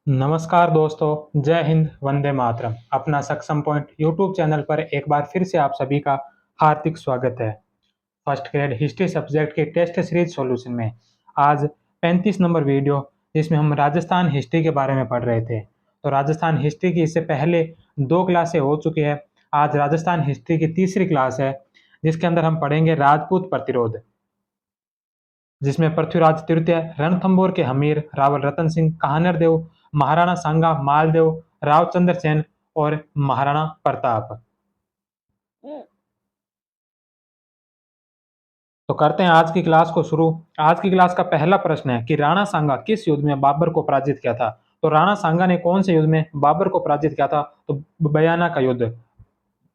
नमस्कार दोस्तों, जय हिंद, वंदे मातरम। अपना सक्षम पॉइंट यूट्यूब चैनल पर एक बार फिर से आप सभी का हार्दिक स्वागत है। फर्स्ट ग्रेड हिस्ट्री सब्जेक्ट के टेस्ट सीरीज सॉल्यूशन में आज 35 नंबर वीडियो, जिसमें हम राजस्थान हिस्ट्री के बारे में पढ़ रहे थे। तो राजस्थान हिस्ट्री की इससे पहले 2 क्लासें हो चुकी है। आज राजस्थान हिस्ट्री की तीसरी क्लास है, जिसके अंदर हम पढ़ेंगे राजपूत प्रतिरोध, जिसमें पृथ्वीराज तृतीय, रणथंभौर के हमीर, रावल रतन सिंह, कान्हर देव, महाराणा सांगा, मालदेव, रावचंद्र सेन और महाराणा प्रताप। तो करते हैं आज की क्लास को शुरू। आज की क्लास का पहला प्रश्न है कि राणा सांगा किस युद्ध में बाबर को पराजित किया था। तो राणा सांगा ने कौन से युद्ध में बाबर को पराजित किया था? तो बयाना का युद्ध।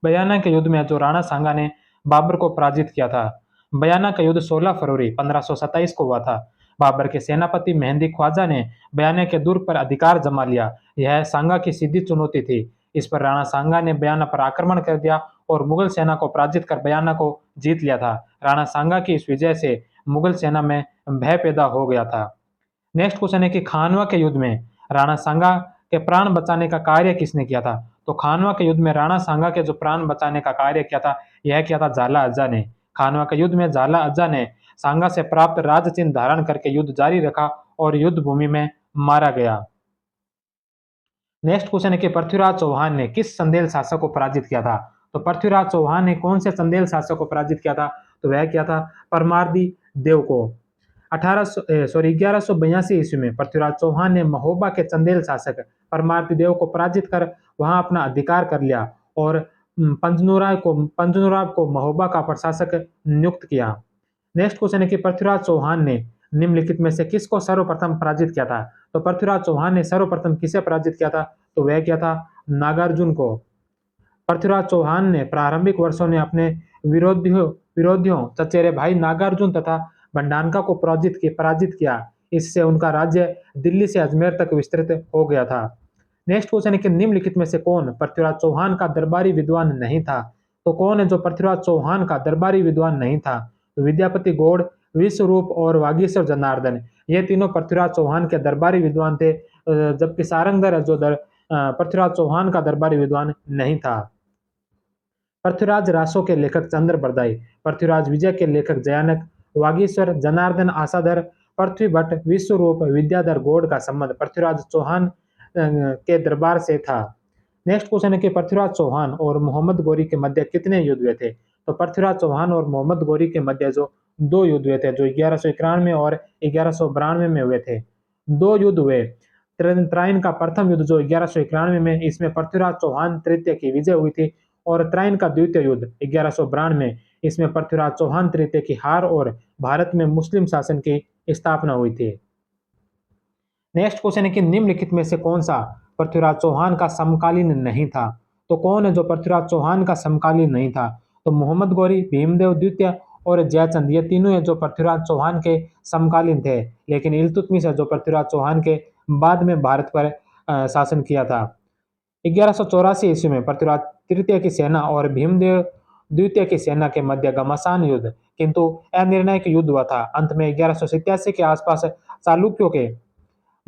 बयाना के युद्ध में जो राणा सांगा ने बाबर को पराजित किया था। बयाना का युद्ध 16 फरवरी 1527 को हुआ था। बाबर के सेनापति मेहंदी ख्वाजा ने बयाना के दुर्ग पर अधिकार जमा लिया। यह सांगा की सीधी चुनौती थी। इस पर राणा सांगा ने बयाना पर आक्रमण कर दिया और मुगल सेना को पराजित कर बयाना को जीत लिया था। राणा सांगा की इस विजय से मुगल सेना में भय पैदा हो गया था। नेक्स्ट क्वेश्चन है कि खानवा के युद्ध में राणा सांगा के प्राण बचाने का कार्य किसने किया था? तो खानवा के युद्ध में राणा सांगा के जो प्राण बचाने का कार्य किया था, यह किया था झाला अज्जा ने। खानवा के युद्ध में झाला अज्जा ने सांगा से प्राप्त राज चिन्ह धारण करके युद्ध जारी रखा और युद्ध भूमि में मारा गया। नेक्स्ट क्वेश्चन है कि पृथ्वीराज चौहान ने किस चंदेल शासक को पराजित किया था? तो पृथ्वीराज चौहान ने कौन से चंदेल शासक को पराजित किया था? तो वह किया था परमार्दी देव को। 1182 ईस्वी में पृथ्वीराज चौहान ने महोबा के चंदेल शासक परमार्दी देव को पराजित कर वहां अपना अधिकार कर लिया और पंजनुराव को महोबा का प्रशासक नियुक्त किया। नेक्स्ट क्वेश्चन है कि पृथ्वीराज चौहान ने निम्नलिखित में से किसको सर्वप्रथम पराजित किया था? तो पृथ्वीराज चौहान ने सर्वप्रथम किसे पराजित किया था? तो वह किया था नागार्जुन को। पृथ्वीराज चौहान ने प्रारंभिक वर्षों में अपने विरोधियों विरोधियों चचेरे भाई नागार्जुन तथा भंडानका को पराजित किया। इससे उनका राज्य दिल्ली से अजमेर तक विस्तृत हो गया था। नेक्स्ट क्वेश्चन है कि निम्नलिखित में से कौन पृथ्वीराज चौहान का दरबारी विद्वान नहीं था? तो कौन है जो पृथ्वीराज चौहान का दरबारी विद्वान नहीं था? तो विद्यापति गौड़, विश्वरूप और वागीश्वर जनार्दन, ये तीनों पृथ्वीराज चौहान के दरबारी विद्वान थे, जबकि सारंगधर जो पृथ्वीराज चौहान का दरबारी विद्वान नहीं था। पृथ्वीराज रासो के लेखक चंद्र बरदाई, पृथ्वीराज विजय के लेखक जयानक, वागीश्वर जनार्दन आसाधर, पृथ्वी भट्ट, विश्वरूप, विद्याधर गौड़ का संबंध पृथ्वीराज चौहान के दरबार से था। नेक्स्ट क्वेश्चन है कि पृथ्वीराज चौहान और मोहम्मद गौरी के मध्य कितने युद्ध हुए थे? तो पृथ्वीराज चौहान और मोहम्मद गौरी के मध्य जो 2 युद्ध हुए थे, जो 1191 और 1192 में हुए थे। 2 युद्ध हुए। त्राइन का प्रथम युद्ध जो 1191 में, इसमें पृथ्वीराज चौहान तृतीय की विजय हुई थी और त्राइन का द्वितीय युद्ध 1192 में, इसमें पृथ्वीराज चौहान तृतीय की हार और भारत में मुस्लिम शासन की स्थापना हुई थी। नेक्स्ट क्वेश्चन है कि निम्नलिखित में से कौन सा पृथ्वीराज चौहान का समकालीन नहीं था? तो कौन है जो पृथ्वीराज चौहान का समकालीन नहीं था? तो मोहम्मद गौरी, भीमदेव द्वितीय और जयचंद, ये तीनों है जो पृथ्वीराज चौहान के समकालीन थे, लेकिन इल्तुतमिश है जो पृथ्वीराज चौहान के बाद में भारत पर शासन किया था। 1184 ईस्वी में पृथ्वीराज तृतीय की सेना और भीमदेव द्वितीय की सेना के मध्य घमासान युद्ध, किंतु अनिर्णायक युद्ध हुआ था। अंत में 1187 के आसपास चालुक्यों के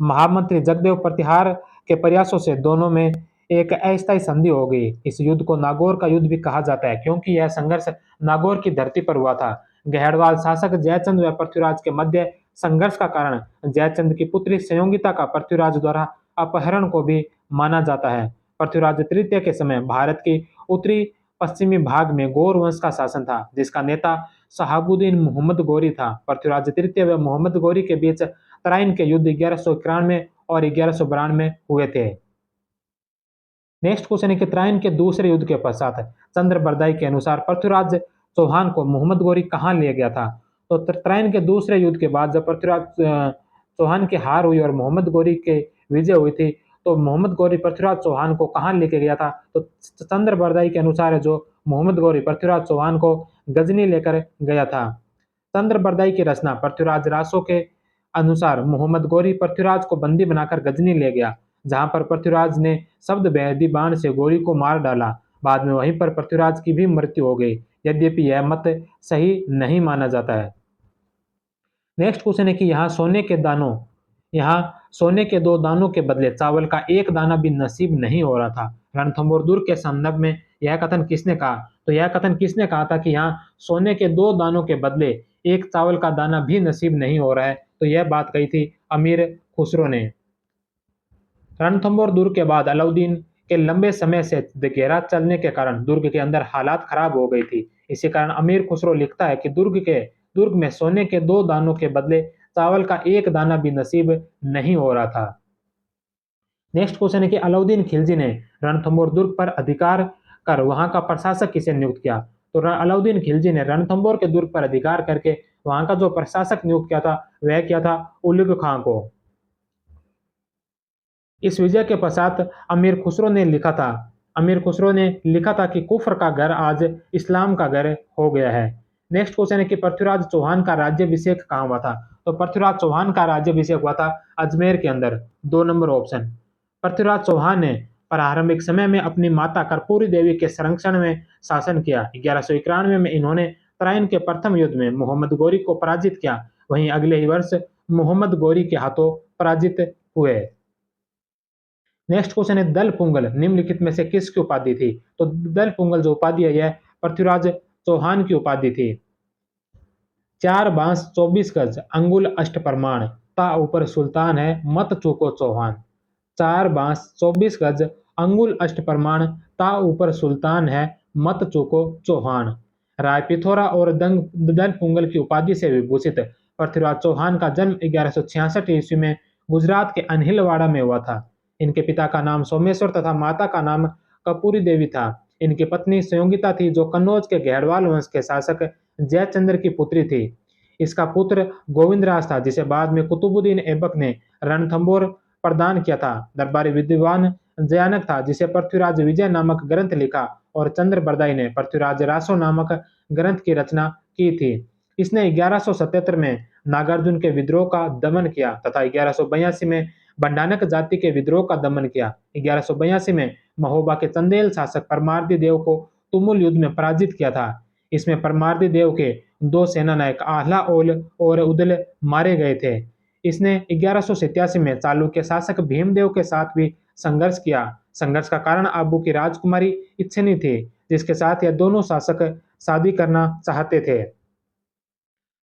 महामंत्री जगदेव प्रतिहार के प्रयासों से दोनों में एक अस्थायी संधि हो गई। इस युद्ध को नागौर का युद्ध भी कहा जाता है, क्योंकि यह संघर्ष नागौर की धरती पर हुआ था। गहरवाल शासक जयचंद व पृथ्वीराज के मध्य संघर्ष का कारण जयचंद की पुत्री संयोगिता का पृथ्वीराज द्वारा अपहरण को भी माना जाता है। पृथ्वीराज तृतीय के समय भारत की उत्तरी पश्चिमी भाग में गौर वंश का शासन था, जिसका नेता शहाबुद्दीन मोहम्मद गौरी था। पृथ्वीराज तृतीय व मोहम्मद गौरी के बीच तराइन के युद्ध 1191 और 1192 हुए थे। नेक्स्ट क्वेश्चन है कि तराइन के दूसरे युद्ध के पश्चात चंद्र बरदाई के अनुसार पृथ्वीराज चौहान को मोहम्मद गौरी कहाँ ले गया था? तो तराइन के दूसरे युद्ध के बाद जब पृथ्वीराज चौहान की हार हुई और मोहम्मद गौरी के विजय हुई थी, तो मोहम्मद गौरी पृथ्वीराज चौहान को कहाँ लेके गया था? तो चंद्र बरदाई के अनुसार है जो मोहम्मद गौरी पृथ्वीराज चौहान को गजनी लेकर गया था। चंद्र बरदाई की रचना पृथ्वीराज रासो के अनुसार मोहम्मद गौरी पृथ्वीराज को बंदी बनाकर गजनी ले गया, जहां पर पृथ्वीराज ने शब्द भेदी बाण से गौरी को मार डाला। बाद में वहीं पर पृथ्वीराज की भी मृत्यु हो गई, यद्यपि यह मत सही नहीं माना जाता है। नेक्स्ट क्वेश्चन है कि यहाँ सोने के दानों यहाँ सोने के 2 दानों के बदले चावल का 1 दाना भी नसीब नहीं हो रहा था। रणथंभौर दुर्ग के संदर्भ में यह कथन किसने कहा? तो यह कथन किसने कहा था कि यहाँ सोने के 2 दानों के बदले 1 चावल का दाना भी नसीब नहीं हो रहा है? तो यह बात कही थी अमीर खुसरो ने। रणथंभौर दुर्ग के बाद अलाउद्दीन के लंबे समय से घेरा चलने के कारण दुर्ग के अंदर हालात खराब हो गई थी। इसी कारण अमीर खुसरो लिखता है कि दुर्ग में सोने के 2 दानों के बदले चावल का 1 दाना भी नसीब नहीं हो रहा था। नेक्स्ट क्वेश्चन है कि अलाउद्दीन खिलजी ने रणथंभौर दुर्ग पर अधिकार कर वहां का प्रशासक किसे नियुक्त किया? तो अलाउद्दीन खिलजी ने रणथंभौर के दुर्ग पर अधिकार करके वहां का जो प्रशासक नियुक्त किया था वह किया था उलग खां को। इस विजय के पश्चात अमीर खुसरो ने लिखा था कि कुफर का घर आज इस्लाम का घर हो गया है। नेक्स्ट क्वेश्चन है कि पृथ्वीराज चौहान का राज्याभिषेक कहाँ हुआ था? तो पृथ्वीराज चौहान का राज्याभिषेक हुआ था अजमेर के अंदर। 2 नंबर ऑप्शन। पृथ्वीराज चौहान ने प्रारंभिक समय में अपनी माता कर्पूरी देवी के संरक्षण में शासन किया। 1191 में इन्होंने तराइन के प्रथम युद्ध में मोहम्मद गोरी को पराजित किया। वहीं अगले ही वर्ष मोहम्मद गोरी के हाथों पराजित हुए। नेक्स्ट क्वेश्चन है दल पुंगल निम्नलिखित में से किसकी उपाधि थी? तो दल पुंगल जो उपाधि है यह पृथ्वीराज चौहान की उपाधि थी। 4 बांस 24 गज अंगुल अष्ट प्रमाण ता ऊपर सुल्तान है मत चूको चौहान। 4 बांस 24 गज अंगुल अष्ट प्रमाण ता ऊपर सुल्तान है मत चूको चौहान। राय पिथौरा और दल पुंगल की उपाधि से विभूषित पृथ्वीराज चौहान का जन्म 1166 ईस्वी में गुजरात के अनहिलवाड़ा में हुआ था। इनके पिता का नाम सोमेश्वर तथा माता का नाम कपूरी देवी था। इनकी पत्नी संयोगिता थी जो कन्नौज के घेड़वाल वंश के शासक जयचंद्र की पुत्री थी। इसका पुत्र गोविंदराज था जिसे बाद में कुतुबुद्दीन ऐबक ने रणथंभौर प्रदान किया था। दरबारी विद्वान जयानक था जिसे पृथ्वीराज विजय नामक ग्रंथ लिखा और चंद्र बरदाई ने पृथ्वीराज रासो नामक ग्रंथ की रचना की थी। इसने 1177 में नागार्जुन के विद्रोह का दमन किया तथा 1182 में बंडानक जाति के विद्रोह का दमन किया। 1182 में महोबा के चंदेल शासक परमार्दी देव को तुमुल युद्ध में पराजित किया था। इसमें परमार्दी देव के 2 सेनानायक आह्ला ओल और उदल मारे गए थे। इसने 1187 में चालुक्य शासक भीमदेव के साथ भी संघर्ष किया। संघर्ष का कारण आबू की राजकुमारी इच्छिनी थी जिसके साथ यह दोनों शासक शादी करना चाहते थे।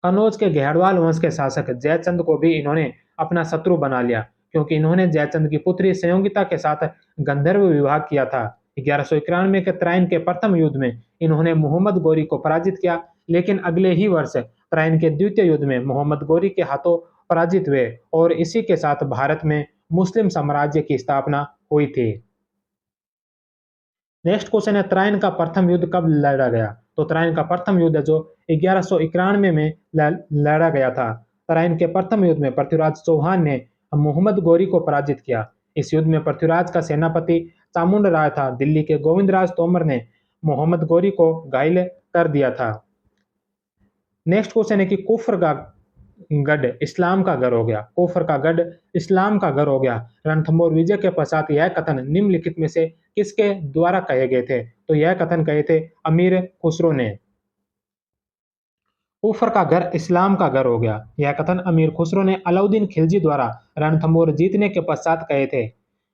कन्नौज के घेड़वाल वंश के शासक जयचंद को भी इन्होंने अपना शत्रु बना लिया क्योंकि इन्होंने जयचंद की पुत्री संयोगिता के साथ गंधर्व विवाह किया था। 1191 के तराइन के प्रथम युद्ध में इन्होंने मोहम्मद गोरी को पराजित किया, लेकिन अगले ही वर्ष तराइन के द्वितीय युद्ध में मोहम्मद गोरी के हाथों पराजित हुए और इसी के साथ भारत में मुस्लिम साम्राज्य की स्थापना हुई थी। नेक्स्ट क्वेश्चन है तराइन का प्रथम युद्ध कब लड़ा गया? तो तराइन का प्रथम युद्ध जो 1191 में लड़ा गया था। तराइन के प्रथम युद्ध में पृथ्वीराज चौहान ने मोहम्मद गोरी को पराजित किया। इस युद्ध में पृथ्वीराज का सेनापति चामुंड राय था। दिल्ली के गोविंदराज तोमर ने मोहम्मद गोरी को घायल कर दिया था। नेक्स्ट क्वेश्चन है कि कुफर का गढ़ इस्लाम का घर हो गया। कुफर का गढ़ इस्लाम का घर हो गया। रणथंभौर विजय के पश्चात यह कथन निम्नलिखित में से किसके द्वारा कहे गए थे? तो यह कथन कहे थे अमीर खुसरो ने। कुफर का घर इस्लाम का घर हो गया। यह कथन अमीर खुसरो ने अलाउद्दीन खिलजी द्वारा रणथंभौर जीतने के पश्चात कहे थे।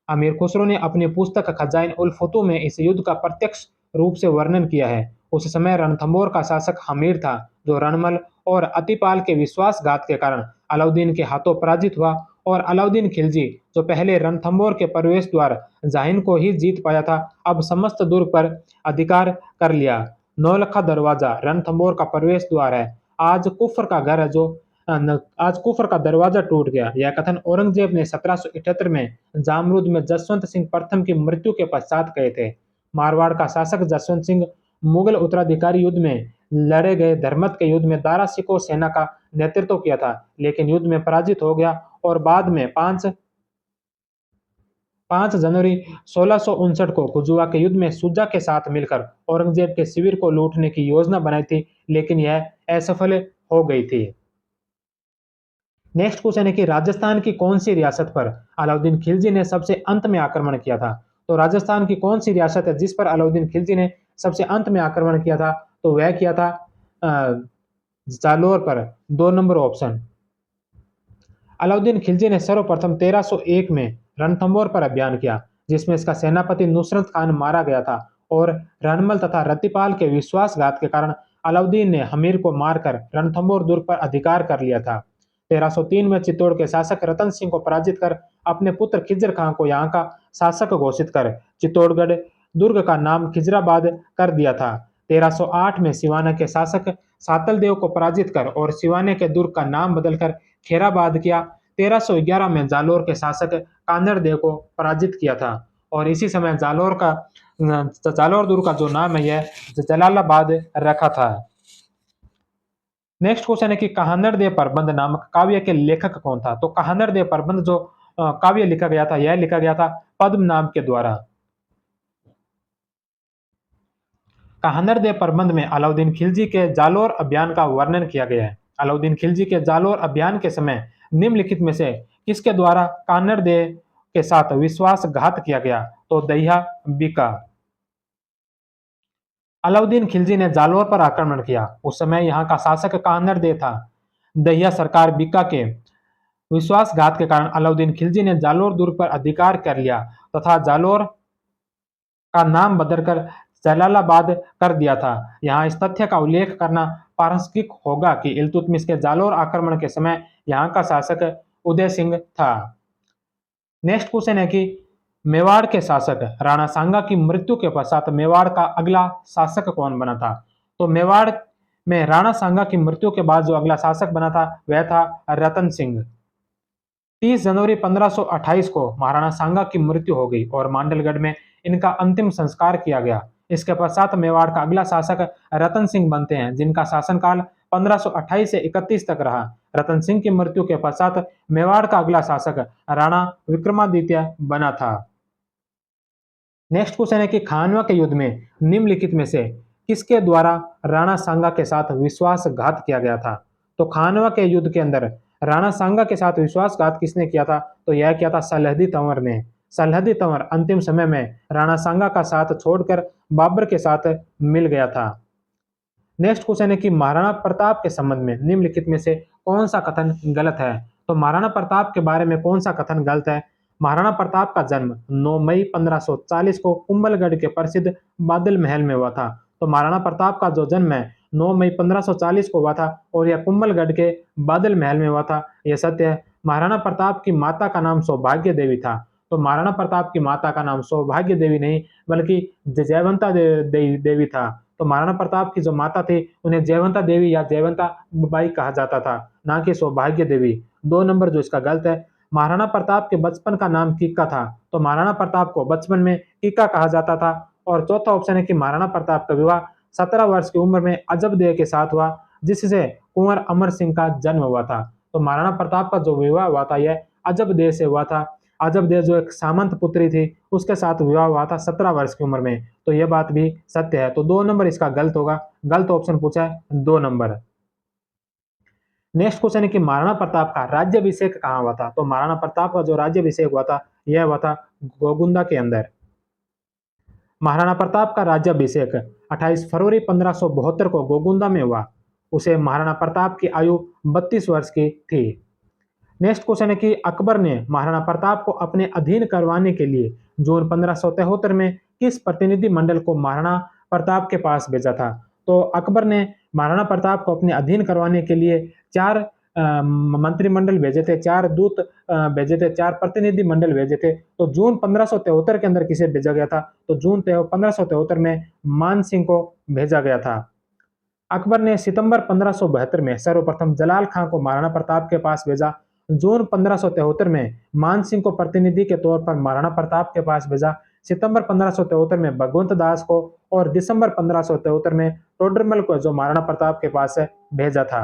अमीर खुसरो ने अपनी पुस्तक खजाइन उल फतूह में इस युद्ध का प्रत्यक्ष रूप से वर्णन किया है। उस समय रणथंभौर का शासक हमीर था जो रणमल और अतिपाल के विश्वासघात के कारण अलाउद्दीन के हाथों पराजित हुआ और अलाउद्दीन खिलजी जो पहले रणथंभौर के प्रवेश द्वार जाहिन को ही जीत पाया था अब समस्त दुर्ग पर अधिकार कर लिया। नौलखा दरवाजा रणथंभौर का प्रवेश द्वार है। आज कुफर का घर है जो आज कुफर का दरवाजा टूट गया। यह कथन औरंगजेब ने 1778 में जामरूद में जसवंत सिंह प्रथम की मृत्यु के पश्चात कहे थे। मारवाड़ का शासक जसवंत सिंह मुगल उत्तराधिकारी युद्ध में लड़े गए धर्मत के युद्ध में दारा शिकोह सेना का नेतृत्व किया था, लेकिन युद्ध में पराजित हो गया और बाद में 5 जनवरी 1659 को खुजुआ के युद्ध में सुजा के साथ मिलकर औरंगजेब के शिविर को लूटने की योजना बनाई थी, लेकिन यह असफल हो गई थी। नेक्स्ट क्वेश्चन है कि राजस्थान की कौन सी रियासत पर अलाउद्दीन खिलजी ने सबसे अंत में आक्रमण किया था? तो राजस्थान की कौन सी रियासत है जिस पर अलाउद्दीन खिलजी ने सबसे अंत में आक्रमण किया था? तो वह किया था जालोर पर। 2 नंबर ऑप्शन। अलाउद्दीन खिलजी ने सर्वप्रथम 1301 में रणथंभौर पर अभियान किया, जिसमें इसका सेनापति नुसरत खान मारा गया था और रनमल तथा रत्तीपाल के विश्वासघात के कारण अलाउद्दीन ने हमीर को मारकर रणथंभौर दुर्ग पर अधिकार कर लिया था। 1303 में चित्तौड़ के शासक रतन सिंह को पराजित कर अपने पुत्र खिज्र खां को यहाँ का शासक घोषित कर चित्तौड़गढ़ दुर्ग का नाम खिजराबाद कर दिया था। 1308 में सिवाना के शासक सातल देव को पराजित कर और सिवाने के दुर्ग का नाम बदलकर खेराबाद किया। 1311 में जालोर के शासक कान्हड़ देव को पराजित किया था और इसी समय जालोर दुर्ग का जो नाम है यह जलालाबाद रखा था। नेक्स्ट क्वेश्चन है कि कहानर देव प्रबंध नामक काव्य के लेखक कौन था? तो कहानर देव प्रबंध जो काव्य लिखा गया था यह लिखा गया था पद्म नाम के द्वारा। कहानर देव प्रबंध में अलाउद्दीन खिलजी के जालोर अभियान का वर्णन किया गया है। अलाउद्दीन खिलजी के जालोर अभियान के समय निम्नलिखित में से किसके द्वारा कान्हड़ देव के साथ विश्वासघात किया गया? तो दहिया बीका। अलाउद्दीन खिलजी ने जालोर पर आक्रमण किया। उस समय यहाँ का शासक कान्हड़ देव था। दहिया सरकार बीका के विश्वासघात के कारण अलाउद्दीन खिलजी ने जालोर दुर्ग पर अधिकार कर लिया तथा जालोर का नाम बदलकर जलालाबाद कर दिया था। यहाँ इस तथ्य का उल्लेख करना प्रासंगिक होगा कि इल्तुतमिश के जालोर आक्रमण के समय यहाँ का शासक उदय सिंह था। नेक्स्ट क्वेश्चन है कि मेवाड़ के शासक राणा सांगा की मृत्यु के पश्चात मेवाड़ का अगला शासक कौन बना था? तो मेवाड़ में राणा सांगा की मृत्यु के बाद जो अगला शासक बना था वह था रतन सिंह। 30 जनवरी 1528 को महाराणा सांगा की मृत्यु हो गई और मांडलगढ़ में इनका अंतिम संस्कार किया गया। इसके पश्चात मेवाड़ का अगला शासक रतन सिंह बनते हैं, जिनका शासनकाल 1528 से 31 तक रहा। रतन सिंह की मृत्यु के पश्चात मेवाड़ का अगला शासक राणा विक्रमादित्य बना था। नेक्स्ट क्वेश्चन है कि खानवा के युद्ध में निम्नलिखित में से किसके द्वारा राणा सांगा के साथ विश्वासघात किया गया था? तो खानवा के युद्ध के अंदर राणा सांगा के साथ विश्वासघात किसने किया था? तो यह किया था सलहदी तंवर ने। सलहदी तंवर अंतिम समय में राणा सांगा का साथ छोड़कर बाबर के साथ मिल गया था। नेक्स्ट क्वेश्चन है कि महाराणा प्रताप के संबंध में निम्नलिखित में से कौन सा कथन गलत है? तो महाराणा प्रताप के बारे में कौन सा कथन गलत है? महाराणा प्रताप का जन्म 9 मई 1540 को कुंभलगढ़ के प्रसिद्ध बादल महल में हुआ था। तो महाराणा प्रताप का जो जन्म है 9 मई 1540 को हुआ था और यह कुंभलगढ़ के बादल महल में हुआ था, यह सत्य है। महाराणा प्रताप की माता का नाम सौभाग्य देवी था। तो महाराणा प्रताप की माता का नाम सौभाग्य देवी नहीं बल्कि जयवंता देवी था। तो महाराणा प्रताप की जो माता थी उन्हें जयवंता देवी या जयवंता बाई कहा जाता था, ना कि सौभाग्य देवी। 2 नंबर जो इसका गलत है। महाराणा प्रताप के बचपन का नाम कीका था। तो महाराणा प्रताप को बचपन में कीका कहा जाता था। और चौथा ऑप्शन है कि महाराणा प्रताप का विवाह 17 वर्ष की उम्र में अजब देव के साथ हुआ, जिससे कुंवर अमर सिंह का जन्म हुआ था। तो महाराणा प्रताप का जो विवाह हुआ था यह अजब देव से हुआ था। अजब देव जो एक सामंत पुत्री थी उसके साथ विवाह हुआ था 17 वर्ष की उम्र में। तो यह बात भी सत्य है। तो 2 नंबर इसका गलत होगा। गलत ऑप्शन पूछा है 2 नंबर। नेक्स्ट क्वेश्चन है कि महाराणा प्रताप का राज्याभिषेक कहाँ हुआ था? तो महाराणा प्रताप का जो राज्याभिषेक हुआ था यह हुआ था गोगुंदा के अंदर। महाराणा प्रताप का राज्याभिषेक 28 फरवरी 1572 को गोगुंदा में हुआ। उसे महाराणा प्रताप की आयु 32 वर्ष की थी। नेक्स्ट क्वेश्चन है कि अकबर ने महाराणा प्रताप को अपने अधीन करवाने के लिए जून 1573 में किस प्रतिनिधि मंडल को महाराणा प्रताप के पास भेजा था? तो अकबर ने महाराणा प्रताप को अपने अधीन करवाने के लिए 4 मंत्रिमंडल भेजे थे, 4 दूत भेजे थे, 4 प्रतिनिधि मंडल भेजे थे। तो जून 1573 के अंदर किसे भेजा गया था? तो जून 1573 में मान सिंह को भेजा गया था। अकबर ने सितंबर 1572 में सर्वप्रथम जलाल खां को महाराणा प्रताप के पास भेजा। जून 1573 में मान सिंह को प्रतिनिधि के तौर पर महाराणा प्रताप के पास भेजा। सितंबर 1573 में भगवंत दास को और दिसंबर 1573 में टोडरमल को जो महाराणा प्रताप के पास भेजा था।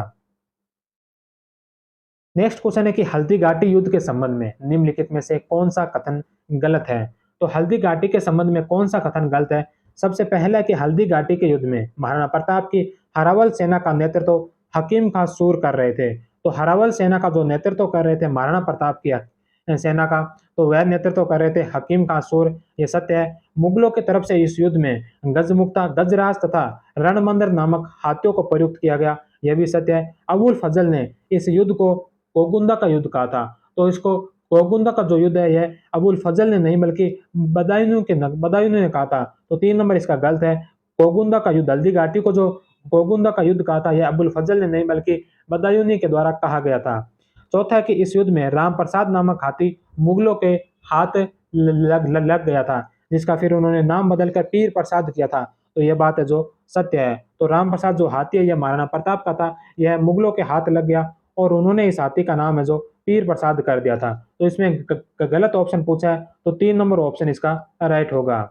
नेक्स्ट क्वेश्चन है कि हल्दी घाटी युद्ध के संबंध में निम्नलिखित में से कौन सा कथन गलत है? तो हल्दी घाटी के संबंध में कौन सा कथन गलत है? सबसे पहला कि हल्दी घाटी के युद्ध में महाराणा प्रताप की हरावल सेना का नेतृत्व हकीम खां सूर कर रहे थे। तो हरावल सेना का जो नेतृत्व कर रहे थे महाराणा प्रताप की सेना का, तो वह नेतृत्व कर रहे थे हकीम खां सूर, ये सत्य है। मुगलों की तरफ से इस युद्ध में गजमुक्ता, गजराज तथा रणमंदर नामक हाथियों को प्रयुक्त किया गया, यह भी सत्य है। अबुल फजल ने इस युद्ध को कोकुंदा का युद्ध कहा था। तो इसको कोकुंदा का जो युद्ध है यह अबुल फजल ने नहीं बल्कि बदायूंयों ने कहा था। तो 3 नंबर इसका गलत है। कोकुंदा का युद्ध, हल्दी घाटी को जो कोकुंदा का युद्ध कहा था यह अबुल फजल ने नहीं बल्कि बदायूंनी के द्वारा कहा गया था। चौथा है कि इस युद्ध में राम प्रसाद नामक हाथी मुगलों के हाथ लग गया था, जिसका फिर उन्होंने नाम बदलकर पीर प्रसाद किया था। तो यह बात है जो सत्य है। तो राम प्रसाद जो हाथी है यह महाराणा प्रताप का था, यह मुगलों के हाथ लग गया और उन्होंने इस हाथी का नाम है जो पीर प्रसाद कर दिया था। तो इसमें गलत ऑप्शन पूछा है, तो 3 नंबर ऑप्शन इसका राइट होगा।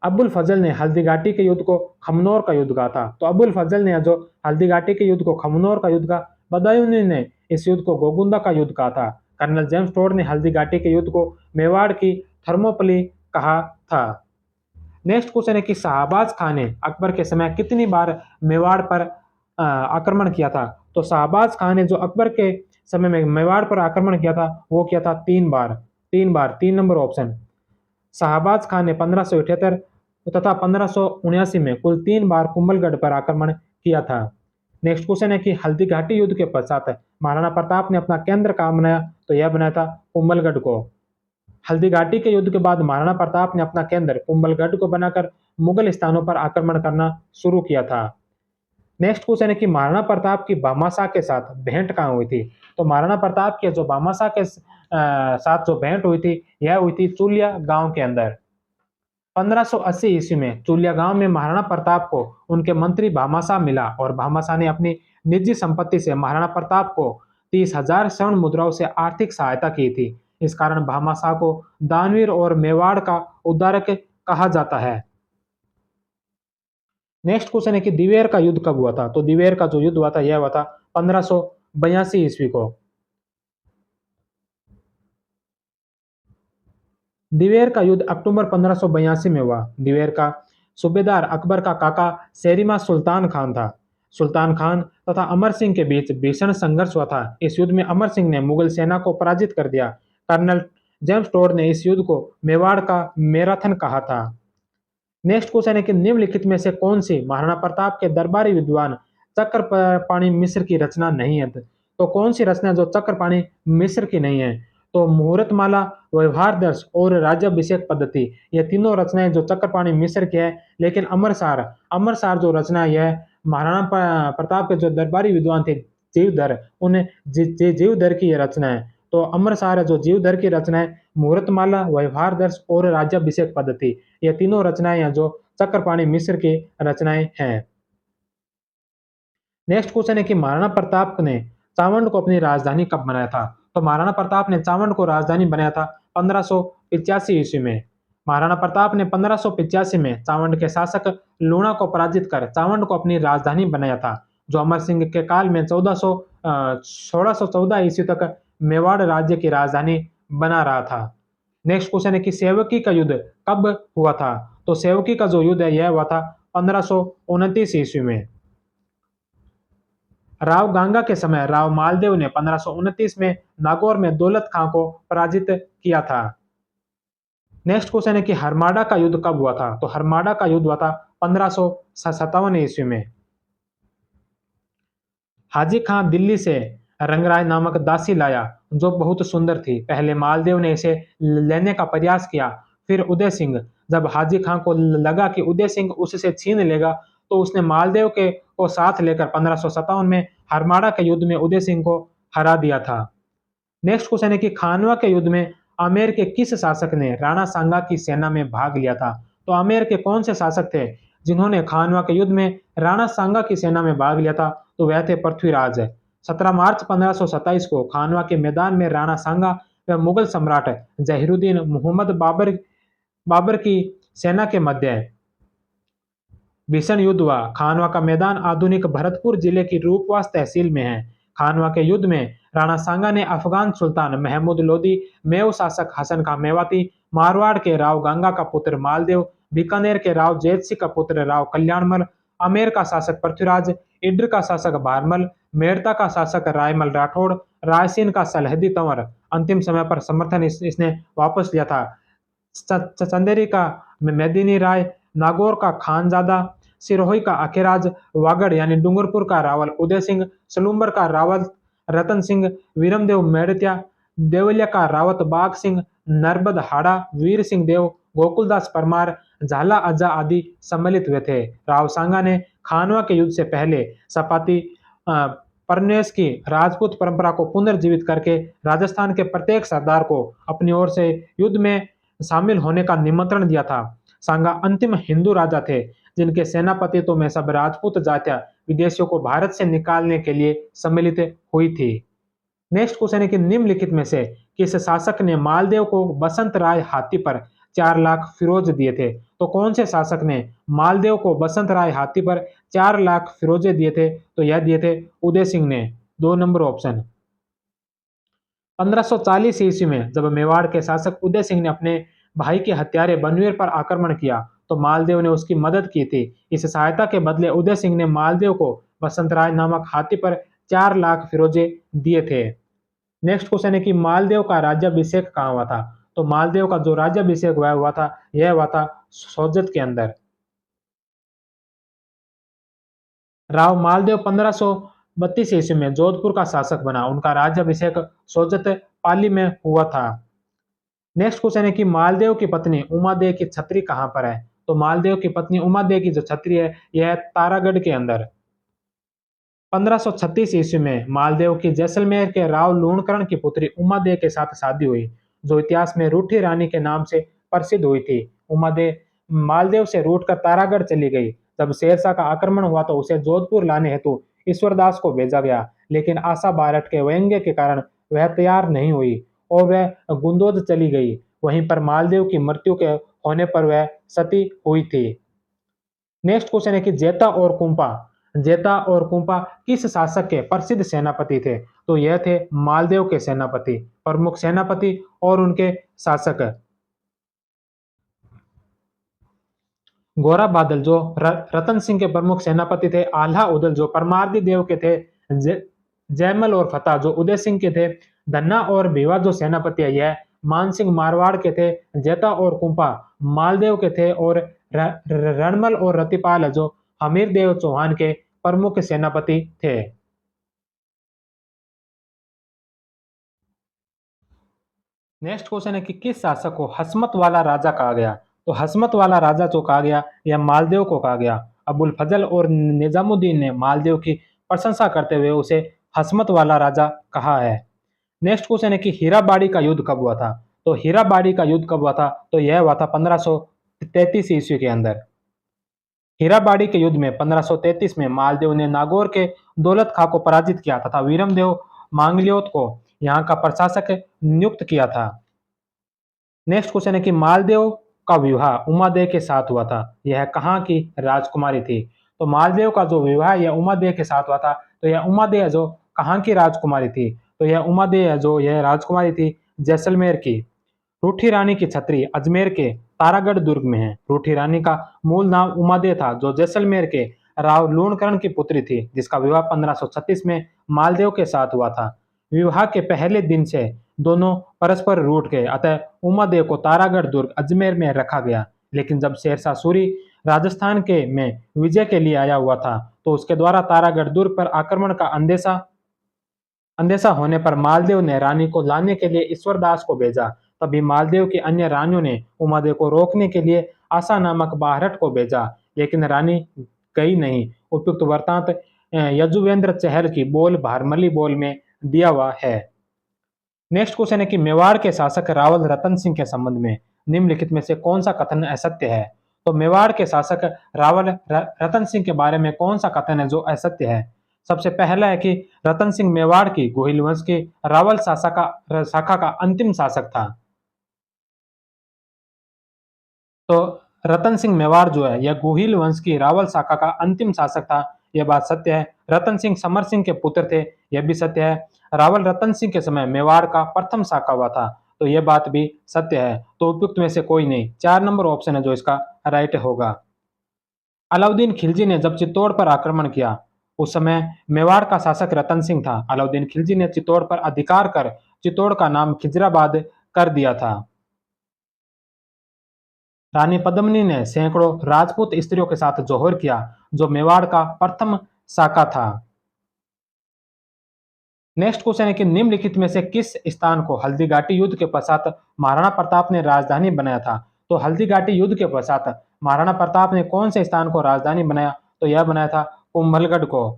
अबुल फजल ने हल्दीघाटी के युद्ध को खमनोर का युद्ध कहा था। तो अबुल फजल ने जो हल्दीघाटी के युद्ध को खमनोर का युद्ध कहा, बदायूंनी ने इस युद्ध को गोगुंदा का युद्ध कहा था। कर्नल जेम्स टोड ने हल्दीघाटी के युद्ध को मेवाड़ की थर्मोपली कहा था। नेक्स्ट क्वेश्चन है कि शाहबाज खान ने अकबर के समय कितनी बार मेवाड़ पर आक्रमण किया था। तो शाहबाज खान ने जो अकबर के समय में मेवाड़ पर आक्रमण किया था वो किया था 3 बार। 3 नंबर ऑप्शन। शाहबाज खान ने 1578 तथा 1579 में कुल 3 बार कुंभलगढ़ पर आक्रमण किया था। नेक्स्ट क्वेश्चन है कि हल्दी घाटी युद्ध के पश्चात महाराणा प्रताप ने अपना केंद्र कहाँ बनाया। तो यह बनाया था कुंभलगढ़ को। हल्दी घाटी के युद्ध के बाद महाराणा प्रताप ने अपना केंद्र कुंभलगढ़ को बनाकर मुगल स्थानों पर आक्रमण करना शुरू किया था। नेक्स्ट क्वेश्चन है कि महाराणा प्रताप की भामाशाह के साथ भेंट कहाँ हुई थी। तो महाराणा प्रताप के जो भामाशाह के साथ जो भेंट हुई थी यह हुई थी चुलिया गांव के अंदर। 1580 ईस्वी में चुलिया गांव में महाराणा प्रताप को उनके मंत्री भामाशाह मिला और भामाशाह ने अपनी निजी संपत्ति से महाराणा प्रताप को 30,000 स्वर्ण मुद्राओं से आर्थिक सहायता की थी। इस कारण भामाशाह को दानवीर और मेवाड़ का उद्धारक कहा जाता है। नेक्स्ट क्वेश्चन है कि दिवेर का युद्ध कब हुआ था। तो दिवेर का जो युद्ध हुआ था यह हुआ था 1582 ईस्वी को। दिवेर का युद्ध अक्टूबर 1582 में हुआ। दिवेर का सूबेदार अकबर का काका शेरिमा सुल्तान खान था। सुल्तान खान तथा अमर सिंह के बीच भीषण संघर्ष हुआ था। इस युद्ध में अमर सिंह ने मुगल सेना को पराजित कर दिया। कर्नल जेम्स टोड ने इस युद्ध को मेवाड़ का मैराथन कहा था। नेक्स्ट क्वेश्चन है कि निम्नलिखित में से कौन सी महाराणा प्रताप के दरबारी विद्वान चक्रपाणि मिश्र की रचना नहीं है। तो कौन सी रचना जो चक्रपाणि मिश्र की नहीं है। तो मुहूर्तमाला, व्यवहार दर्श और राज्याभिषेक पद्धति, ये तीनों रचनाएं जो चक्रपाणि मिश्र की है। लेकिन अमरसार जो रचना है यह महाराणा प्रताप के जो दरबारी विद्वान थे जीवधर, उन्हें जीवधर की यह रचना है। तो अमरसार है जो जीवधर की रचना है। मुहूर्तमाला, व्यवहार दर्श और राज्याभिषेक पद्धति, ये तीनों रचनाएं हैं जो चक्रपाणि मिश्र की रचनाएं हैं। नेक्स्ट क्वेश्चन है कि महाराणा प्रताप ने चावंड को अपनी राजधानी कब बनाया था। तो महाराणा प्रताप ने चावंड को राजधानी बनाया था 1585 ईस्वी में। महाराणा प्रताप ने 1585 में चावंड के शासक लूणा को पराजित कर चावंड को अपनी राजधानी बनाया था, जो अमर सिंह के काल में 1614 ईस्वी तक मेवाड़ राज्य की राजधानी बना रहा था। नेक्स्ट क्वेश्चन है कि सेवकी का युद्ध कब हुआ था। तो सेवकी का जो युद्ध है यह हुआ था 1529 ईस्वी में। राव गांगा के समय राव मालदेव ने 1529 में नागौर में दौलत खां को पराजित किया था। नेक्स्ट क्वेश्चन है कि हरमाडा का युद्ध कब हुआ था। तो हरमाडा का युद्ध हुआ था 1557 ईस्वी में। हाजी खां दिल्ली से रंगराय नामक दासी लाया जो बहुत सुंदर थी। पहले मालदेव ने इसे लेने का प्रयास किया, फिर उदय सिंह। जब हाजी खां को लगा कि उदय सिंह उससे छीन लेगा तो उसने मालदेव के को साथ लेकर 1557 में हरमाड़ा के युद्ध में उदय सिंह को हरा दिया था। नेक्स्ट क्वेश्चन है कि खानवा के युद्ध में आमेर के किस शासक ने राणा सांगा की सेना में भाग लिया था। तो आमेर के कौन से शासक थे जिन्होंने खानवा के युद्ध में राणा सांगा की सेना में भाग लिया था। तो वह थे पृथ्वीराज। 17 मार्च 1527 को खानवा के मैदान में राणा सांगा व मुगल सम्राट जहीरुद्दीन मोहम्मद बाबर की सेना के मध्य भीषण युद्ध हुआ। खानवा का मैदान आधुनिक भरतपुर जिले की रूपवास तहसील में है। खानवा के युद्ध में राणा सांगा ने अफगान सुल्तान महमूद लोदी, मेव शासक हसन खां मेवाती, मारवाड़ के राव गंगा का पुत्र मालदेव, बीकानेर के राव जैत सिंह का पुत्र राव कल्याणमल, आमेर का शासक पृथ्वीराज, इड्र का शासक भारमल, मेड़ता का शासक रायमल राठौड़, रायसीन का सलहदी तंवर। अंतिम समय पर समर्थन इसने वापस लिया था। चंदेरी का मेदिनी राय, नागौर का खानजादा, सिरोही का अखिराज वागड़ यानी डूंगरपुर का रावल उदय सिंह, सलूम्बर का रावल रतन सिंह, वीरमदेव मेड़तिया, देवलिया का रावत बाग सिंह, नर्मद हाड़ा वीर सिंह देव, गोकुलदास परमार, झाला अज्जा आदि सम्मिलित हुए थे। राव सांगा ने खानवा के युद्ध से पहले सपाती परनेस की राजपूत परंपरा को पुनर्जीवित करके राजस्थान के प्रत्येक सरदार को अपनी ओर से युद्ध में शामिल होने का निमंत्रण दिया था। सांगा अंतिम हिंदू राजा थे जिनके सेनापतित्व में सब राजपूत जातियां विदेशियों को भारत से निकालने के लिए सम्मिलित हुई थी। नेक्स्ट क्वेश्चन है कि निम्नलिखित में से किस शासक ने मालदेव को बसंत राय हाथी पर 4 लाख फिरोज दिए थे? तो कौन से शासक ने मालदेव को बसंत राय हाथी पर 4 लाख फिरोजे दिए थे? तो यह दिए थे उदय सिंह ने। 2 नंबर ऑप्शन। 1540 ईस्वी में जब मेवाड़ के शासक उदय सिंह ने अपने भाई के हत्यारे बनवीर पर आक्रमण किया तो मालदेव ने उसकी मदद की थी। इस सहायता के बदले उदय सिंह ने मालदेव को बसंत राय नामक हाथी पर 4 लाख फिरोजे दिए थे। नेक्स्ट क्वेश्चन है कि मालदेव का राज्याभिषेक कहाँ हुआ था? तो मालदेव का जो राज्याभिषेक हुआ था यह हुआ था सोजत के अंदर। राव मालदेव 1532 ईस्वी में जोधपुर का शासक बना। उनका राज्याभिषेक सोजत पाली में हुआ था। नेक्स्ट क्वेश्चन है कि मालदेव की पत्नी उमादेव की छत्री कहाँ पर है? तो मालदेव की पत्नी उमादेव की जो छत्री है यह है तारागढ़ के अंदर। 1536 ईस्वी में मालदेव की जैसलमेर के राव लूणकरण की पुत्री उमादेव के साथ शादी हुई, जो इतिहास में रूठी रानी के नाम से प्रसिद्ध हुई थी। उमादेव मालदेव से रूठकर तारागढ़ चली गई। जब शेरशाह का आक्रमण हुआ तो उसे जोधपुर लाने हेतु ईश्वरदास को भेजा गया, लेकिन आशा बारठ के व्यंग्य के कारण वह तैयार नहीं हुई और वह गुंदोद चली गई। वहीं पर मालदेव की मृत्यु के होने पर वह सती हुई थी। नेक्स्ट क्वेश्चन है कि जेता और कुंपा किस शासक के प्रसिद्ध सेनापति थे? तो यह थे मालदेव के सेनापति, प्रमुख सेनापति और उनके शासक। गोरा बादल जो रतन सिंह के प्रमुख सेनापति थे, आल्हा उदल जो परमार्दी देव के थे, जयमल और फतेह जो उदय सिंह के थे, धन्ना और भिवा जो सेनापति है यह मानसिंह मारवाड़ के थे, जेता और कुंपा मालदेव के थे और रणमल और रतिपाल जो हमीर देव चौहान के प्रमुख सेनापति थे। नेक्स्ट क्वेश्चन है कि किस शासक को हसमत वाला राजा कहा गया? तो हसमत वाला राजा जो कहा गया यह मालदेव को कहा गया। अबुल फजल और निजामुद्दीन ने मालदेव की प्रशंसा करते हुए उसे हसमत वाला राजा कहा है। नेक्स्ट क्वेश्चन है कि हीराबाड़ी का युद्ध कब हुआ था? तो हीराबाड़ी का युद्ध कब हुआ था? तो यह हुआ था 1533 ईस्वी के अंदर। हीराबाड़ी के युद्ध में 1533 में मालदेव ने नागौर के दौलत खां को पराजित किया तथा वीरमदेव मांगलियोत को यहाँ का प्रशासक नियुक्त किया था। नेक्स्ट क्वेश्चन है कि मालदेव का विवाह उमादेव के साथ हुआ था, यह कहाँ की राजकुमारी थी? तो मालदेव का जो विवाह यह उमादेव के साथ हुआ था, तो यह उमादेव जो कहाँ की राजकुमारी थी? तो यह उमादेव जो यह राजकुमारी थी जैसलमेर की। रूठी रानी की छत्री अजमेर के तारागढ़ दुर्ग में है। रूठी रानी का मूल नाम उमादेव था जो जैसलमेर के राव लूणकरण की पुत्री थी, जिसका विवाह 1536 में मालदेव के साथ हुआ था। विवाह के पहले दिन से दोनों परस्पर रूठ गए, अतः उमादेव को तारागढ़ दुर्ग अजमेर में रखा गया। लेकिन जब शेरशाह सूरी राजस्थान के में विजय के लिए आया हुआ था तो उसके द्वारा तारागढ़ दुर्ग पर आक्रमण का अंदेशा होने पर मालदेव ने रानी को लाने के लिए ईश्वरदास को भेजा। तभी मालदेव की अन्य रानियों ने उमादेव को रोकने के लिए आशा नामक बाहरट को भेजा, लेकिन रानी गई नहीं। उपयुक्त वृत्तांत यजुवेंद्र चहल की बोल भारमली बोल में दिया हुआ है। नेक्स्ट क्वेश्चन है कि मेवाड़ के शासक रावल रतन सिंह के संबंध में निम्नलिखित में से कौन सा कथन असत्य है? तो मेवाड़ के शासक रावल रतन सिंह के बारे में कौन सा कथन है जो असत्य है? सबसे पहला है कि रतन सिंह मेवाड़ की गोहिल वंश की रावल शाखा का अंतिम शासक था। तो रतन सिंह मेवाड़ जो है यह गोहिल वंश की रावल शाखा का अंतिम शासक था, यह बात सत्य है। रतन सिंह समर सिंह के पुत्र थे, यह भी सत्य है। रावल रतन सिंह के समय मेवाड़ का प्रथम शाखा हुआ था, तो यह बात भी सत्य है। तो उपयुक्त में से कोई नहीं, 4 नंबर ऑप्शन है जो इसका राइट होगा। अलाउद्दीन खिलजी ने जब चित्तौड़ पर आक्रमण किया उस समय मेवाड़ का शासक रतन सिंह था। अलाउद्दीन खिलजी ने चित्तौड़ पर अधिकार कर चित्तौड़ का नाम खिजराबाद कर दिया था। रानी पद्मिनी ने सैकड़ों राजपूत स्त्रियों के साथ जौहर किया, जो मेवाड़ का प्रथम शाका था। नेक्स्ट क्वेश्चन है कि निम्नलिखित में से किस स्थान को हल्दीघाटी युद्ध के पश्चात महाराणा प्रताप ने राजधानी बनाया था? तो हल्दीघाटी युद्ध के पश्चात महाराणा प्रताप ने कौन से स्थान को राजधानी बनाया? तो यह बनाया था कुंभलगढ़ को।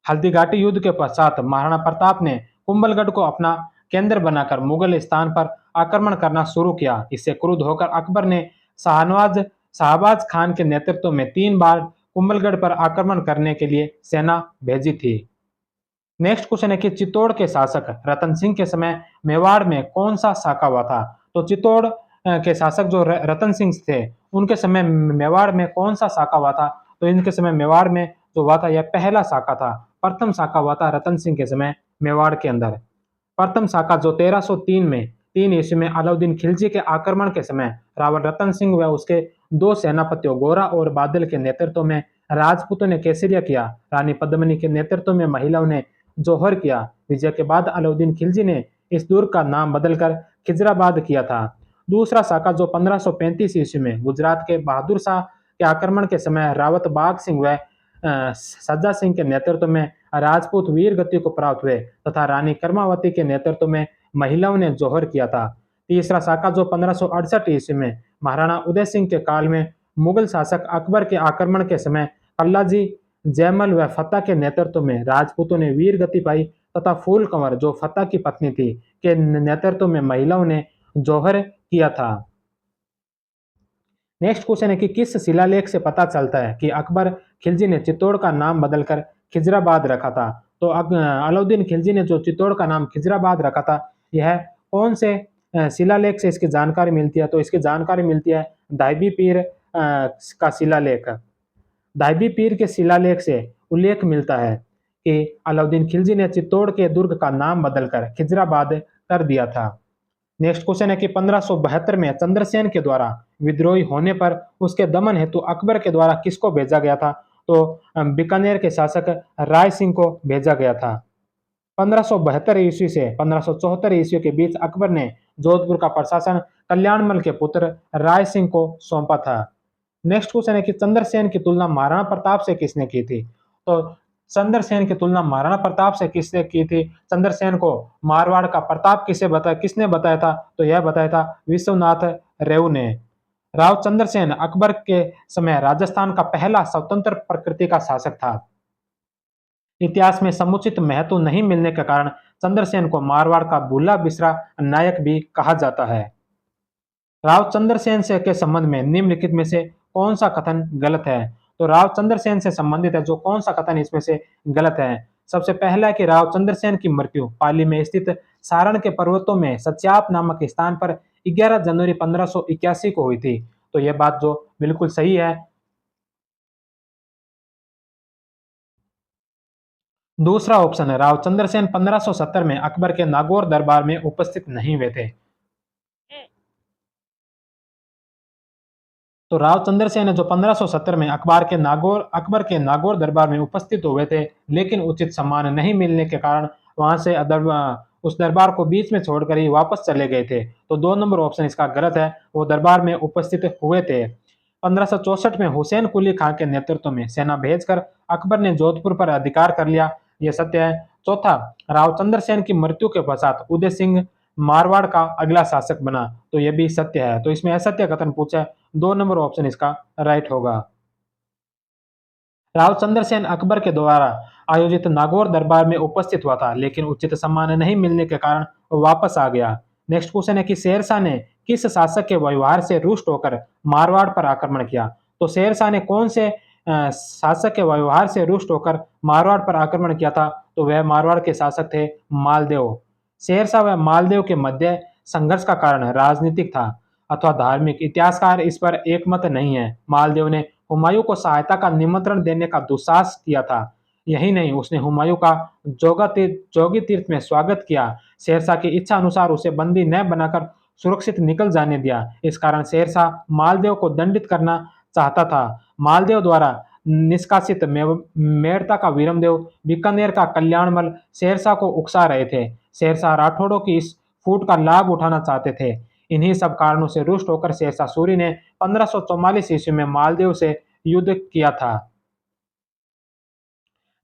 हल्दीघाटी युद्ध के पश्चात महाराणा प्रताप ने कुंभलगढ़ को अपना केंद्र बनाकर मुगल स्थान पर आक्रमण करना शुरू किया। इससे क्रुद्ध होकर अकबर ने शाहनवाज शाहबाज खान के नेतृत्व में 3 बार कुंभलगढ़ पर आक्रमण करने के लिए सेना भेजी थी। नेक्स्ट क्वेश्चन है कि चित्तौड़ के शासक रतन सिंह के समय मेवाड़ में कौन सा शाका हुआ था? तो चित्तौड़ के शासक जो रतन सिंह थे, उनके समय मेवाड़ में कौन सा शाका हुआ था? तो इनके समय मेवाड़ में जो हुआ था, यह पहला शाका था, प्रथम शाका हुआ था रतन सिंह के समय मेवाड़ के अंदर। प्रथम शाका जो 1303 में 3 ईस्वी में अलाउद्दीन खिलजी के आक्रमण के समय रावल रतन सिंह व उसके 2 सेनापतियों गोरा और बादल के नेतृत्व में राजपूतों ने केसरिया किया। रानी पद्मिनी के नेतृत्व में महिलाओं ने जौहर किया। विजय के बाद अलाउद्दीन खिलजी ने इस दुर्ग का नाम बदलकर खिजराबाद किया था। दूसरा शाका जो 1535 ईस्वी में गुजरात के बहादुर शाह के आक्रमण के समय रावत बाग सिंह व सज्जा सिंह के नेतृत्व में राजपूत वीर गति को प्राप्त हुए तथा रानी कर्मावती के नेतृत्व में महिलाओं ने जौहर किया था। तीसरा शाका जो 1568 ईस्वी में महाराणा उदय सिंह के काल में मुगल शासक अकबर के आक्रमण के समय कल्लाजी जयमल व फतेह के नेतृत्व में राजपूतों ने वीर गति पाई तथा फूल कंवर जो फतेह की पत्नी थी के नेतृत्व में महिलाओं ने जौहर किया था। नेक्स्ट क्वेश्चन है कि किस शिलालेख से पता चलता है कि अकबर खिलजी ने चित्तौड़ का नाम बदलकर खिजराबाद रखा था? तो अलाउद्दीन खिलजी ने जो चित्तौड़ का नाम खिजराबाद रखा था, यह कौन से शिलालेख से इसकी जानकारी मिलती है? तो इसकी जानकारी मिलती है दाइबी पीर का शिलालेख। दाइबी पीर के शिलालेख से उल्लेख मिलता है कि अलाउद्दीन खिलजी ने चित्तौड़ के दुर्ग का नाम बदलकर खिजराबाद कर दिया था। नेक्स्ट क्वेश्चन है कि 1572 में चंद्रसेन के द्वारा विद्रोही होने पर उसके दमन हेतु अकबर के द्वारा किसको भेजा गया था? तो बीकानेर के शासक राय सिंह को भेजा गया था। 1572 ईस्वी से 1574 ईस्वी के बीच अकबर ने जोधपुर का प्रशासन कल्याणमल के पुत्र राय सिंह को सौंपा था। नेक्स्ट क्वेश्चन है कि चंद्रसेन की तुलना महाराणा प्रताप से किसने की थी? तो चंद्रसेन की तुलना महाराणा प्रताप से किसने की थी? चंद्रसेन को मारवाड़ का प्रताप किसने बताया था? तो यह बताया था विश्वनाथ रेऊ ने। राव चंद्रसेन अकबर के समय राजस्थान का पहला स्वतंत्र प्रकृति का शासक था। इतिहास में समुचित महत्व नहीं मिलने के कारण चंद्रसेन को मारवाड़ का भूला बिसरा नायक भी कहा जाता है। राव चंद्रसेन से के संबंध में निम्नलिखित में से कौन सा कथन गलत है? तो राव चंद्रसेन से संबंधित है जो कौन सा कथन इसमें से गलत है? सबसे पहला है कि राव चंद्रसेन की मृत्यु पाली में स्थित सारण के पर्वतों में सच्याप नामक स्थान पर 11 जनवरी 1581 को हुई थी। तो यह बात जो बिल्कुल सही है। दूसरा ऑप्शन है राव चंद्रसेन 1570 में अकबर के नागौर दरबार में उपस्थित नहीं हुए थे। तो राव चंद्रसेन जो 1570 में अकबर के नागौर दरबार में उपस्थित हुए थे, लेकिन उचित सम्मान नहीं मिलने के कारण वहां से उस दरबार को बीच में छोड़कर ही वापस चले गए थे। तो 2 नंबर ऑप्शन इसका गलत है, वो दरबार में उपस्थित हुए थे। 1564 में हुसैन कुली खां के नेतृत्व में सेना भेजकर अकबर ने जोधपुर पर अधिकार कर लिया, यह सत्य है। चौथा, राव चंद्रसेन की मृत्यु के पश्चात उदय सिंह मारवाड़ का अगला शासक बना, तो यह भी सत्य है। तो इसमें असत्य कथन पूछा है, 2 नंबर ऑप्शन इसका राइट होगा। राव चंद्रसेन अकबर के द्वारा आयोजित नागौर दरबार में उपस्थित हुआ था, लेकिन उचित सम्मान नहीं मिलने के कारण वो वापस आ गया। नेक्स्ट क्वेश्चन है कि शेरशाह ने किस शासक के व्यवहार से रुष्ट होकर मारवाड़ पर आक्रमण किया? तो शेरशाह ने कौन से शासक के व्यवहार से रुष्ट होकर मारवाड़ पर आक्रमण किया था? तो वह मारवाड़ के शासक थे मालदेव। शेरशाह व मालदेव के मध्य संघर्ष का कारण राजनीतिक था अथवा धार्मिक, इतिहासकार इस पर एकमत नहीं है। मालदेव ने हुमायूं को सहायता का निमंत्रण देने का दुस्साहस किया था। यही नहीं, उसने हुमायूं का जोगी तीर्थ में स्वागत किया। शेरशाह की इच्छा अनुसार उसे बंदी न बनाकर सुरक्षित निकल जाने दिया। इस कारण शेरशाह मालदेव को दंडित करना चाहता था। मालदेव द्वारा निष्कासित मेड़ता का वीरमदेव, बीकानेर का कल्याणमल शेरशाह को उकसा रहे थे। शेरशाह राठौड़ों की इस फूट का लाभ उठाना चाहते थे। इन्हीं सब कारणों से रुष्ट होकर शेरशाह सूरी ने 1544 ईस्वी में मालदीव से युद्ध किया था।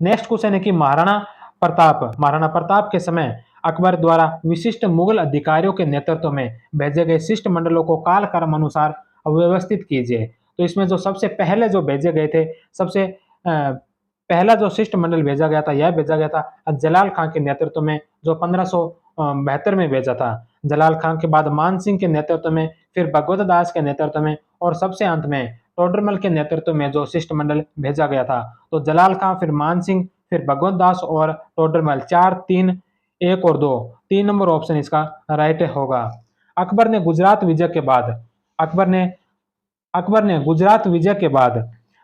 नेक्स्ट क्वेश्चन है कि महाराणा प्रताप के समय अकबर द्वारा विशिष्ट मुगल अधिकारियों के नेतृत्व में भेजे गए शिष्टमंडलों को कालक्रम अनुसार व्यवस्थित कीजिए। तो इसमें जो सबसे पहले जो भेजे गए थे, सबसे पहला जो शिष्टमंडल भेजा गया था, यह भेजा गया था जलाल खां के नेतृत्व में, जो 1572 में भेजा था। जलाल खां के बाद मान सिंह के नेतृत्व में, फिर भगवत दास के नेतृत्व में, और सबसे अंत में टोडरमल के नेतृत्व में जो शिष्टमंडल भेजा गया था। तो जलाल खां, फिर मान सिंह, फिर भगवत दास और टोडरमल, 4, 3, 1 और 2, 3 नंबर ऑप्शन इसका राइट होगा। अकबर ने गुजरात विजय के बाद अकबर ने गुजरात विजय के बाद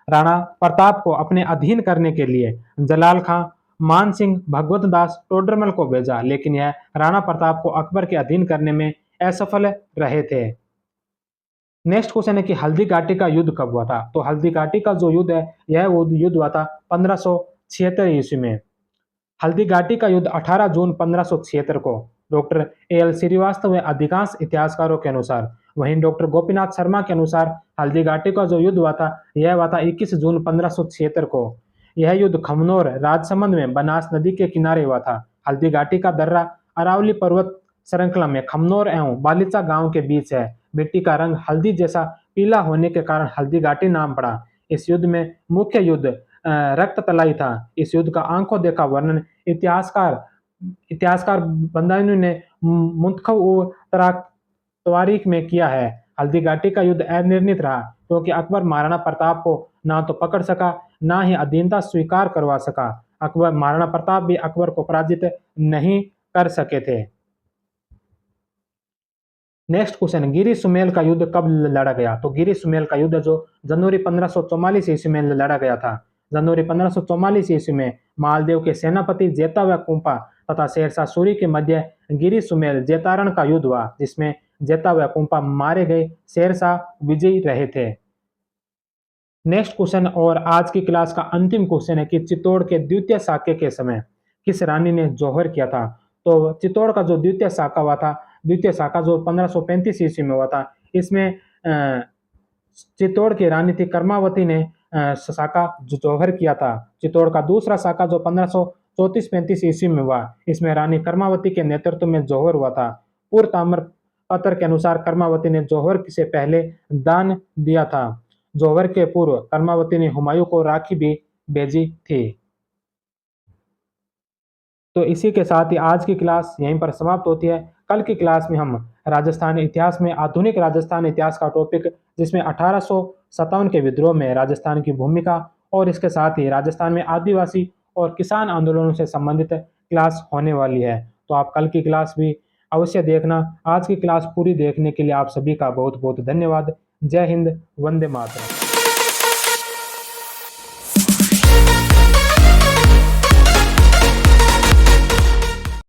राणा प्रताप को अपने अधीन करने के लिए जलाल खां, मान सिंह, भगवत दास, टोडरमल को भेजा, लेकिन यह राणा प्रताप को अकबर के अधीन करने में असफल रहे थे। नेक्स्ट क्वेश्चन है कि हल्दी घाटी का युद्ध कब हुआ था? तो हल्दी घाटी का जो युद्ध है, यह वो युद्ध हुआ था 1576 ईस्वी में। हल्दी घाटी का युद्ध 18 जून 1576 को डॉक्टर एल श्रीवास्तव व अधिकांश इतिहासकारों के अनुसार, वहीं डॉक्टर गोपीनाथ शर्मा के अनुसार हल्दी घाटी का जो युद्ध हुआ था, यह हुआ था 21 जून 1576 को। यह युद्ध खमनोर राजसमंद में बनास नदी के किनारे हुआ था। हल्दी घाटी का दर्रा अरावली पर्वत श्रृंखला में खमनोर एवं बालिचा गांव के बीच है। मिट्टी का रंग हल्दी जैसा पीला होने के कारण हल्दी घाटी नाम पड़ा। इस युद्ध में मुख्य युद्ध रक्त तलाई था। इस युद्ध का आंखों देखा वर्णन इतिहासकार बंदानी ने मुंतखब तवारीख में किया है। हल्दी घाटी का युद्ध अनिर्णित रहा, क्योंकि अकबर महाराणा प्रताप को ना तो पकड़ सका, ना ही अधीनता स्वीकार करवा सका। महाराणा प्रताप भी अकबर को पराजित नहीं कर सके थे। नेक्स्ट क्वेश्चन, गिरी सुमेल का युद्ध कब लड़ा गया? तो गिरी सुमेल का युद्ध जो जनवरी 1544 ईस्वी में लड़ा गया था। जनवरी 1544 ईस्वी में मालदेव के सेनापति जेता व कुंपा तथा शेरशाह सूरी के मध्य गिरी सुमेल जेतारण का युद्ध हुआ, जिसमें जेता व कुंपा मारे गए, शेरशाह विजयी रहे थे। नेक्स्ट क्वेश्चन और आज की क्लास का अंतिम क्वेश्चन है कि चित्तौड़ के द्वितीय साके के समय किस रानी ने जौहर किया था? तो चित्तौड़ का जो द्वितीय साका हुआ था, द्वितीय साका जो 1535 ईस्वी में हुआ था, इसमें चित्तौड़ की रानी थी कर्मावती ने साका जौहर किया था। चित्तौड़ का दूसरा साका जो 1534-35 ईस्वी में हुआ, इसमें रानी कर्मावती के नेतृत्व में जौहर हुआ था। पूर्व ताम्र पत्र के अनुसार कर्मावती ने जौहर से पहले दान दिया था। जौहर के पूर्व कर्मावती ने हुमायूं को राखी भी भेजी थी। तो इसी के साथ ही आज की क्लास यहीं पर समाप्त होती है। कल की क्लास में हम राजस्थान इतिहास में आधुनिक राजस्थान इतिहास का टॉपिक, जिसमें 1857 के विद्रोह में राजस्थान की भूमिका और इसके साथ ही राजस्थान में आदिवासी और किसान आंदोलनों से संबंधित क्लास होने वाली है। तो आप कल की क्लास भी अवश्य देखना। आज की क्लास पूरी देखने के लिए आप सभी का बहुत बहुत धन्यवाद। जय हिंद, वंदे मातरम।